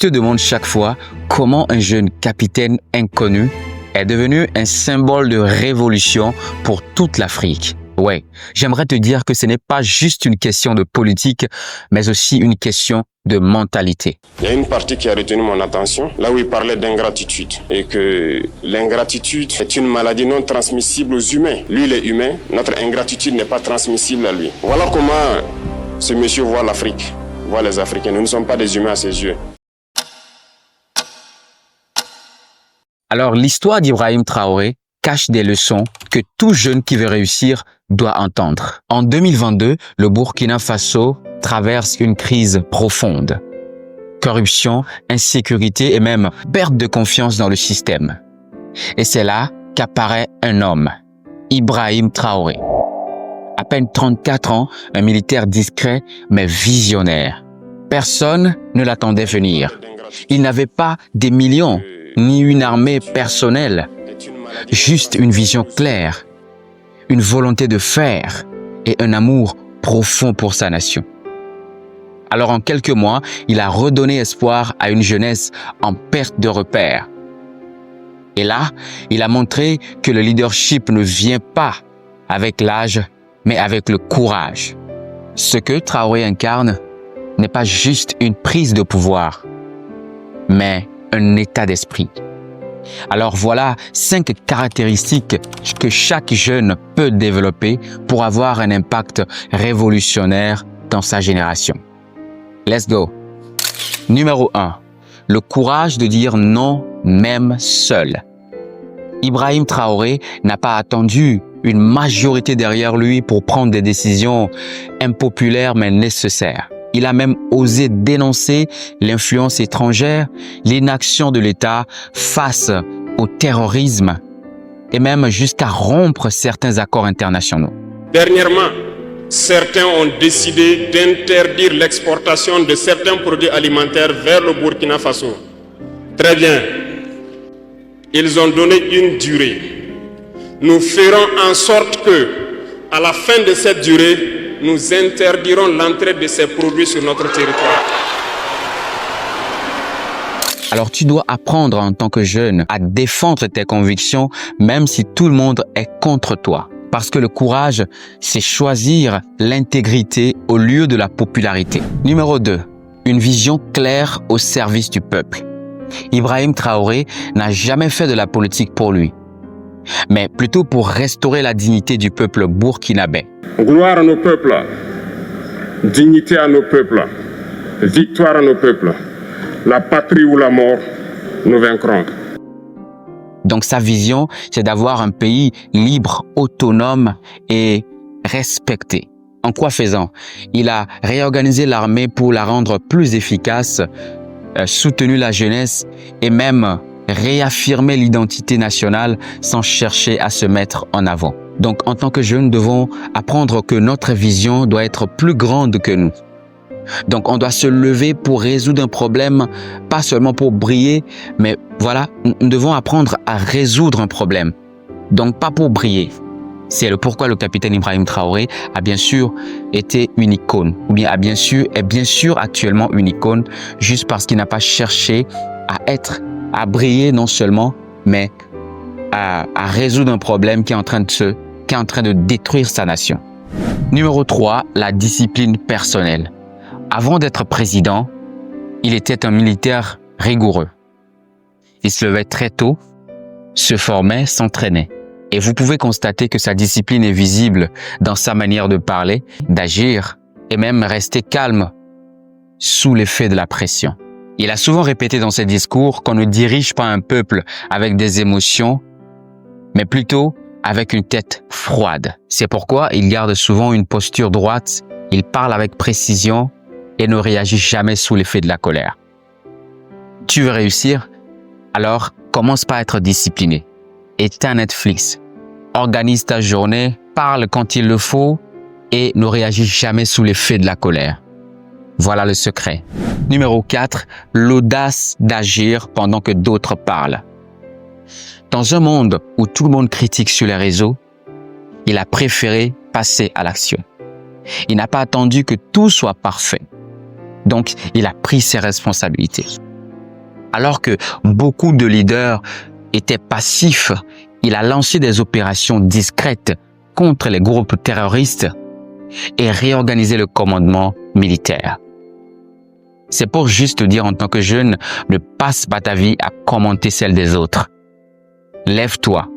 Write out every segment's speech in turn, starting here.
te demande chaque fois comment un jeune capitaine inconnu est devenu un symbole de révolution pour toute l'Afrique. Ouais, j'aimerais te dire que ce n'est pas juste une question de politique, mais aussi une question de mentalité. Il y a une partie qui a retenu mon attention, là où il parlait d'ingratitude, et que l'ingratitude est une maladie non transmissible aux humains. Lui, il est humain, notre ingratitude n'est pas transmissible à lui. Voilà comment ce monsieur voit l'Afrique, voit les Africains. Nous ne sommes pas des humains à ses yeux. Alors, l'histoire d'Ibrahim Traoré cache des leçons que tout jeune qui veut réussir doit entendre. En 2022, le Burkina Faso traverse une crise profonde. Corruption, insécurité et même perte de confiance dans le système. Et c'est là qu'apparaît un homme, Ibrahim Traoré. À peine 34 ans, un militaire discret mais visionnaire. Personne ne l'attendait venir. Il n'avait pas des millions, ni une armée personnelle, juste une vision claire, une volonté de faire et un amour profond pour sa nation. Alors en quelques mois, il a redonné espoir à une jeunesse en perte de repères. Et là, il a montré que le leadership ne vient pas avec l'âge, mais avec le courage. Ce que Traoré incarne n'est pas juste une prise de pouvoir, mais un état d'esprit. Alors voilà 5 caractéristiques que chaque jeune peut développer pour avoir un impact révolutionnaire dans sa génération. Let's go. Numéro 1. Le courage de dire non même seul. Ibrahim Traoré n'a pas attendu une majorité derrière lui pour prendre des décisions impopulaires mais nécessaires. Il a même osé dénoncer l'influence étrangère, l'inaction de l'État face au terrorisme et même jusqu'à rompre certains accords internationaux. Dernièrement, certains ont décidé d'interdire l'exportation de certains produits alimentaires vers le Burkina Faso. Très bien. Ils ont donné une durée. Nous ferons en sorte que, à la fin de cette durée, nous interdirons l'entrée de ces produits sur notre territoire. Alors tu dois apprendre en tant que jeune à défendre tes convictions même si tout le monde est contre toi. Parce que le courage, c'est choisir l'intégrité au lieu de la popularité. Numéro 2. Une vision claire au service du peuple. Ibrahim Traoré n'a jamais fait de la politique pour lui, mais plutôt pour restaurer la dignité du peuple burkinabé. Gloire à nos peuples, dignité à nos peuples, victoire à nos peuples. La patrie ou la mort, nous vaincrons. Donc sa vision, c'est d'avoir un pays libre, autonome et respecté. En quoi faisant? Il a réorganisé l'armée pour la rendre plus efficace, soutenu la jeunesse et même réaffirmé l'identité nationale sans chercher à se mettre en avant. Donc, en tant que jeunes, nous devons apprendre que notre vision doit être plus grande que nous. Donc, on doit se lever pour résoudre un problème, pas seulement pour briller, mais voilà, nous devons apprendre à résoudre un problème. Donc, pas pour briller. C'est le pourquoi le capitaine Ibrahim Traoré a bien sûr été une icône, ou bien est bien sûr actuellement une icône, juste parce qu'il n'a pas cherché à briller non seulement, mais à résoudre un problème qui est en train de détruire sa nation. Numéro 3, la discipline personnelle. Avant d'être président, il était un militaire rigoureux. Il se levait très tôt, se formait, s'entraînait. Et vous pouvez constater que sa discipline est visible dans sa manière de parler, d'agir et même rester calme sous l'effet de la pression. Il a souvent répété dans ses discours qu'on ne dirige pas un peuple avec des émotions, mais plutôt avec une tête froide. C'est pourquoi il garde souvent une posture droite, il parle avec précision et ne réagit jamais sous l'effet de la colère. Tu veux réussir? Alors commence par être discipliné. Éteins Netflix, organise ta journée, parle quand il le faut et ne réagis jamais sous l'effet de la colère. Voilà le secret. Numéro 4, l'audace d'agir pendant que d'autres parlent. Dans un monde où tout le monde critique sur les réseaux, il a préféré passer à l'action. Il n'a pas attendu que tout soit parfait. Donc, il a pris ses responsabilités. Alors que beaucoup de leaders étaient passifs, il a lancé des opérations discrètes contre les groupes terroristes et réorganisé le commandement militaire. C'est pour juste te dire en tant que jeune, ne passe pas ta vie à commenter celle des autres. Lève-toi,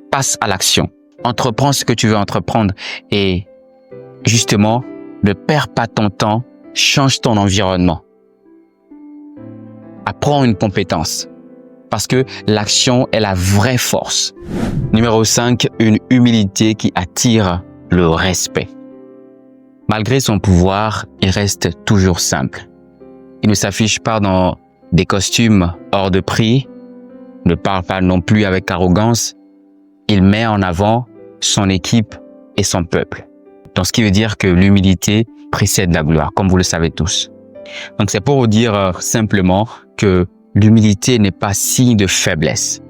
passe à l'action, entreprends ce que tu veux entreprendre et justement, ne perds pas ton temps, change ton environnement. Apprends une compétence parce que l'action est la vraie force. Numéro 5, une humilité qui attire le respect. Malgré son pouvoir, il reste toujours simple. Il ne s'affiche pas dans des costumes hors de prix, ne parle pas non plus avec arrogance. Il met en avant son équipe et son peuple. Donc, ce qui veut dire que l'humilité précède la gloire, comme vous le savez tous. Donc, c'est pour vous dire simplement que l'humilité n'est pas signe de faiblesse,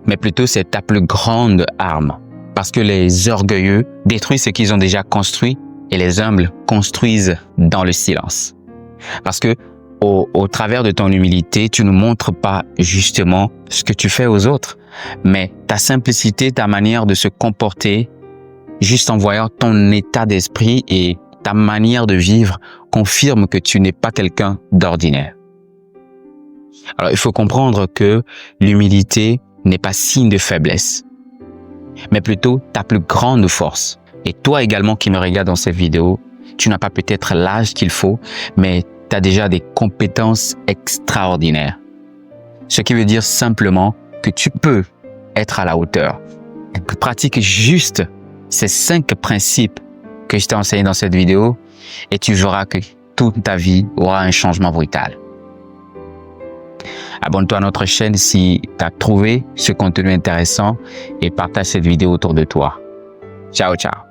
mais plutôt c'est ta plus grande arme. Parce que les orgueilleux détruisent ce qu'ils ont déjà construit et les humbles construisent dans le silence. Parce que au travers de ton humilité, tu ne montres pas justement ce que tu fais aux autres, mais ta simplicité, ta manière de se comporter, juste en voyant ton état d'esprit et ta manière de vivre, confirme que tu n'es pas quelqu'un d'ordinaire. Alors, il faut comprendre que l'humilité n'est pas signe de faiblesse, mais plutôt ta plus grande force. Et toi également qui me regardes dans cette vidéo, tu n'as pas peut-être l'âge qu'il faut, mais tu as déjà des compétences extraordinaires. Ce qui veut dire simplement que tu peux être à la hauteur. Pratique juste ces 5 principes que je t'ai enseignés dans cette vidéo et tu verras que toute ta vie aura un changement brutal. Abonne-toi à notre chaîne si tu as trouvé ce contenu intéressant et partage cette vidéo autour de toi. Ciao, ciao.